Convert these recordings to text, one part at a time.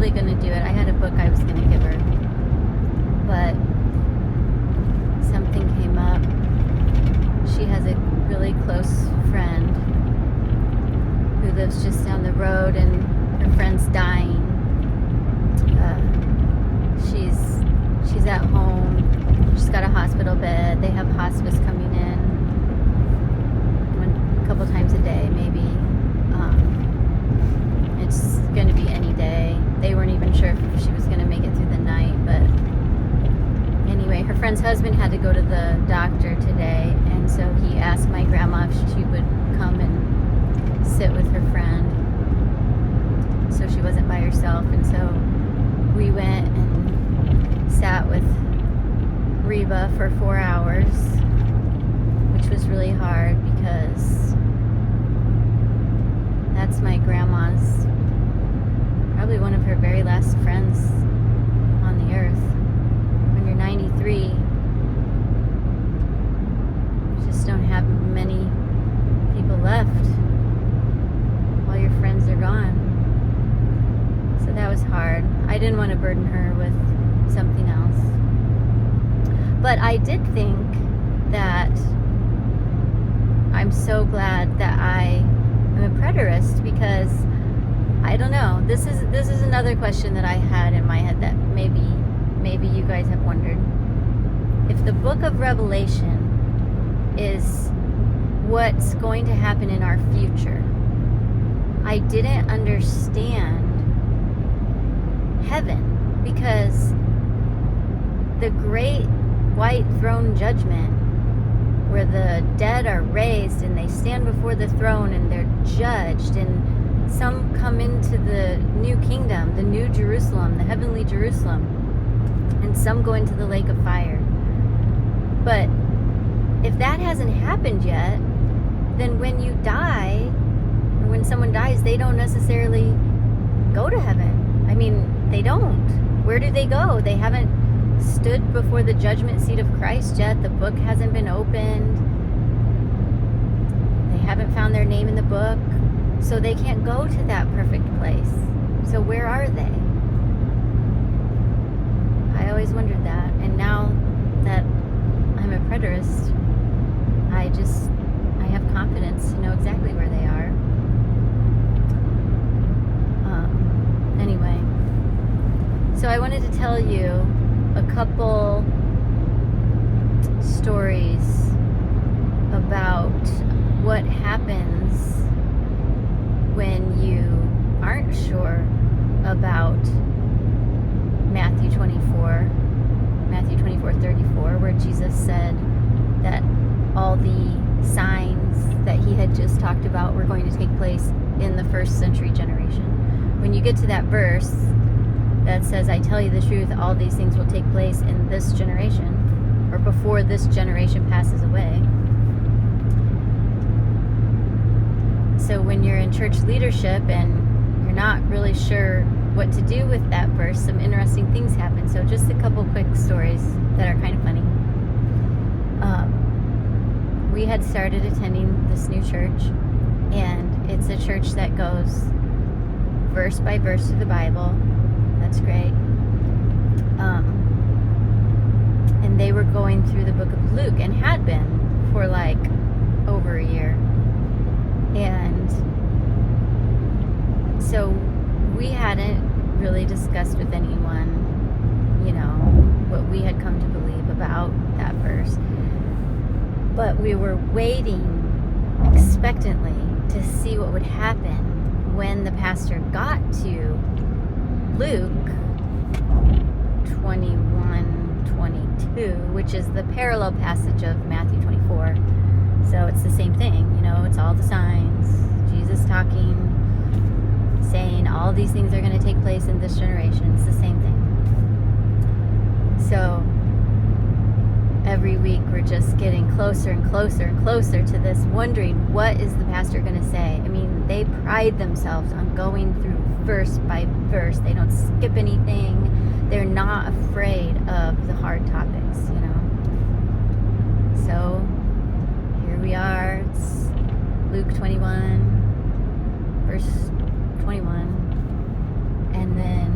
probably going to do it. I had a book I was going to give her, but something came up. She has a really close friend who lives just down the road, and her friend's dying. She's at home. She's got a hospital bed. They have hospice coming in a couple times a day, maybe. It's going to be any day. They weren't even sure if she was going to make it through the night, but anyway, her friend's husband had to go to the doctor today, and so he asked my grandma if she would come and sit with her friend so she wasn't by herself. And so we went and sat with Reba for 4 hours, which was really hard because that's my grandma's, probably one of her very last friends on the earth. When you're 93, you just don't have many people left while your friends are gone. So that was hard. I didn't want to burden her with something else. But I did think that I'm so glad that I am a preterist, because I don't know. This is another question that I had in my head that maybe you guys have wondered. If the book of Revelation is what's going to happen in our future, I didn't understand heaven, because the great white throne judgment, where the dead are raised and they stand before the throne and they're judged, and some come into the new kingdom, the new Jerusalem, the heavenly Jerusalem, and some go into the lake of fire. But if that hasn't happened yet, then when you die, or when someone dies, they don't necessarily go to heaven. I mean, they don't. Where do they go? They haven't stood before the judgment seat of Christ yet. The book hasn't been opened. They haven't found their name in the book. So they can't go to that perfect place. So where are they? I always wondered that. And now that I'm a preterist, I have confidence to know exactly where they are. Anyway, so I wanted to tell you a couple stories about what happens when you aren't sure about Matthew 24:34, where Jesus said that all the signs that he had just talked about were going to take place in the first century generation. When you get to that verse that says, I tell you the truth, all these things will take place in this generation, or before this generation passes away. So when you're in church leadership and you're not really sure what to do with that verse, some interesting things happen. So just a couple quick stories that are kind of funny. We had started attending this new church, and it's a church that goes verse by verse through the Bible. That's great. And they were going through the book of Luke, and had been for like over a year. And so we hadn't really discussed with anyone, what we had come to believe about that verse. But we were waiting expectantly to see what would happen when the pastor got to Luke 21:22, which is the parallel passage of Matthew 24. So it's the same thing, it's all the signs. Jesus talking, saying all these things are going to take place in this generation. It's the same thing. So every week we're just getting closer and closer and closer to this, wondering what is the pastor going to say. I mean, they pride themselves on going through verse by verse. They don't skip anything. They're not afraid of the hard topics, So here we are. It's Luke 21, verse 21. And then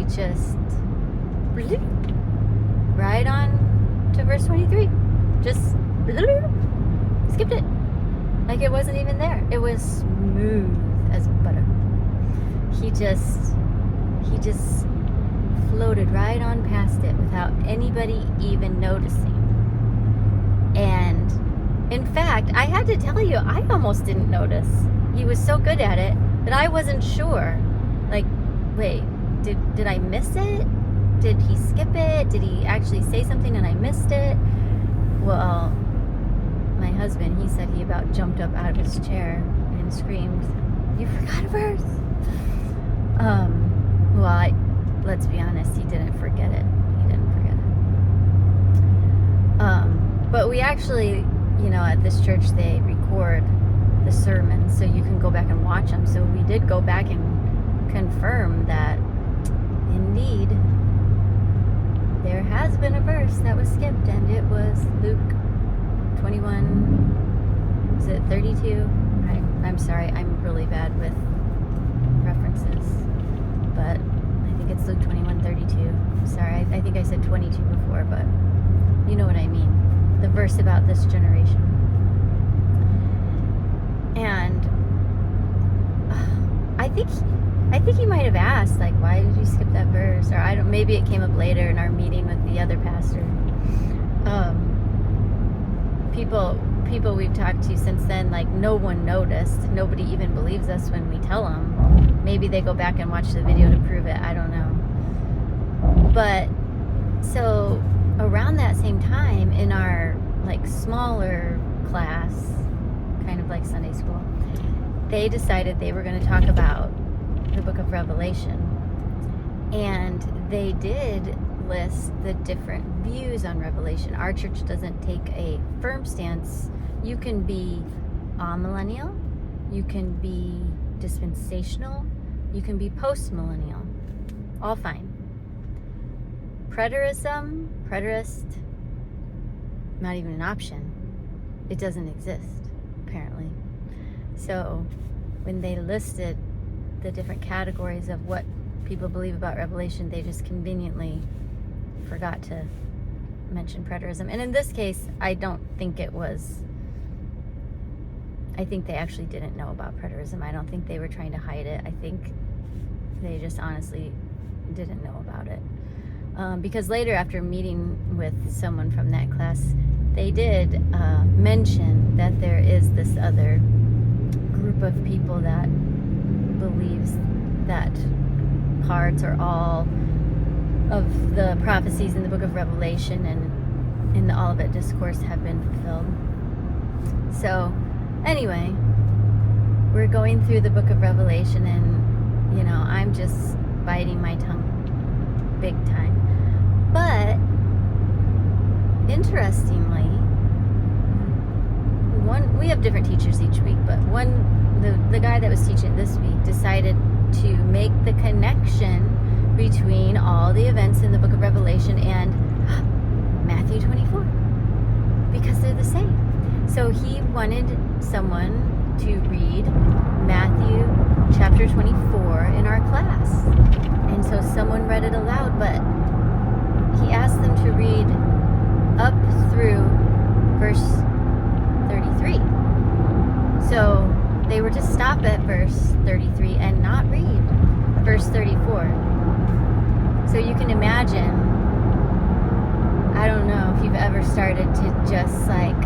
just right on to verse 23. Just skipped it. Like it wasn't even there. It was smooth as butter. He just floated right on past it without anybody even noticing. And in fact, I had to tell you, I almost didn't notice. He was so good at it that I wasn't sure. Like, wait, did I miss it? Did he skip it? Did he actually say something and I missed it? Well, my husband, he said he about jumped up out of his chair and screamed, "You forgot a verse!" Well, let's be honest, he didn't forget it. But we actually, at this church, they record the sermons, so you can go back and watch them. So we did go back and confirm that, indeed, there has been a verse that was skipped, and it was Luke 21, is it 32? I'm sorry, I'm really bad with references, but I think it's Luke 21:32. Sorry, I think I said 22 before, but you know what I mean. The verse about this generation. And I think he might have asked, like, why did you skip that verse? Or maybe it came up later in our meeting with the other pastor. People we've talked to since then, like, no one noticed. Nobody even believes us when we tell them. Maybe they go back and watch the video to prove it. I don't know. But so around that same time, in our like smaller class, kind of like Sunday school, they decided they were going to talk about the book of Revelation. And they did list the different views on Revelation. Our church doesn't take a firm stance. You can be amillennial, you can be dispensational, you can be post-millennial. All fine. Preterism, preterist, not even an option. It doesn't exist, apparently. So when they listed the different categories of what people believe about Revelation, they just conveniently forgot to mention preterism. And in this case, I don't think it was, I think they actually didn't know about preterism. I don't think they were trying to hide it. I think they just honestly didn't know about it. Because later, after meeting with someone from that class, they did mention that there is this other group of people that believes that parts or all of the prophecies in the book of Revelation and in the Olivet Discourse have been fulfilled. So, anyway, we're going through the book of Revelation, and, I'm just biting my tongue big time. But, interestingly, we have different teachers each week, but the guy that was teaching this week decided to make the connection between all the events in the book of Revelation and Matthew 24, because they're the same. So he wanted someone to read Matthew chapter 24 in our class. And so someone read it aloud, but he asked them to read up through verse 33. So they were to stop at verse 33 and not read verse 34. So you can imagine, I don't know if you've ever started to just like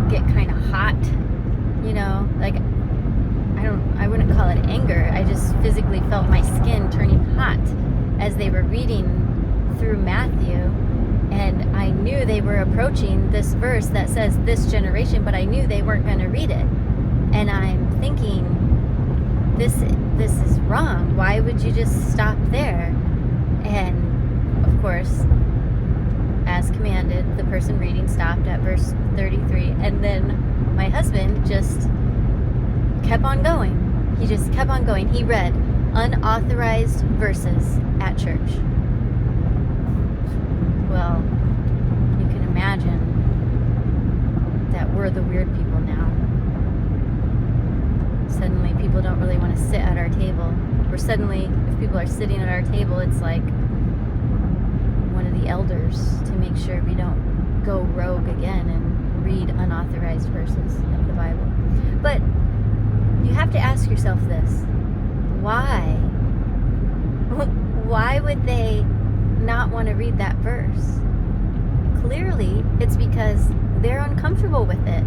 get kind of hot, like I wouldn't call it anger. I just physically felt my skin turning hot as they were reading through Matthew, and I knew they were approaching this verse that says this generation, but I knew they weren't going to read it. And I'm thinking, this is wrong. Why would you just stop there? And of course, as commanded, the person reading stopped at verse 33, and then my husband just kept on going. He just kept on going. He read unauthorized verses at church. Well, you can imagine that we're the weird people now. Suddenly people don't really want to sit at our table. We're Or suddenly, if people are sitting at our table, it's like one of the elders to make sure we don't go rogue again and read unauthorized verses of the Bible. But you have to ask yourself this. Why? Why would they not want to read that verse? Clearly, it's because they're uncomfortable with it.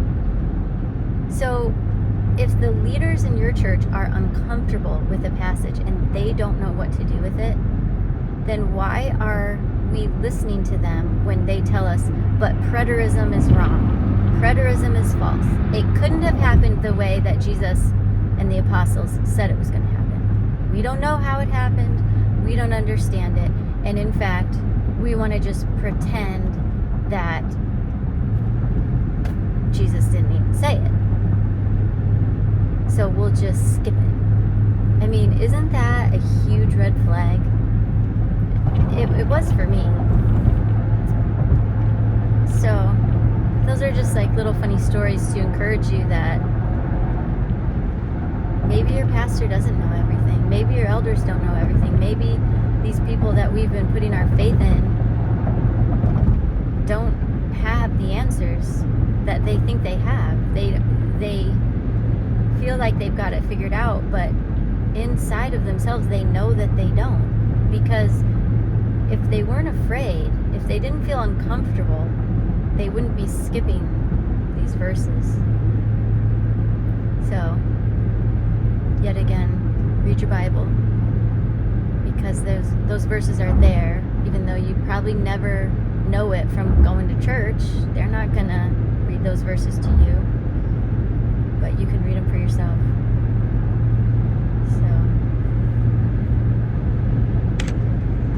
So, if the leaders in your church are uncomfortable with a passage and they don't know what to do with it, then why are we listening to them when they tell us, but preterism is wrong? Preterism is false. It couldn't have happened the way that Jesus and the apostles said it was going to happen. We don't know how it happened. We don't understand it. And in fact, we want to just pretend that Jesus didn't even say it. So we'll just skip it. I mean, isn't that a huge red flag? It was for me. So those are just like little funny stories to encourage you that maybe your pastor doesn't know everything. Maybe your elders don't know everything. Maybe these people that we've been putting our faith in don't have the answers that they think they have. They feel like they've got it figured out, but inside of themselves they know that they don't. Because if they weren't afraid, if they didn't feel uncomfortable, they wouldn't be skipping these verses. So, yet again, read your Bible, because those verses are there, even though you probably never know it from going to church. They're not gonna read those verses to you, but you can read them for yourself.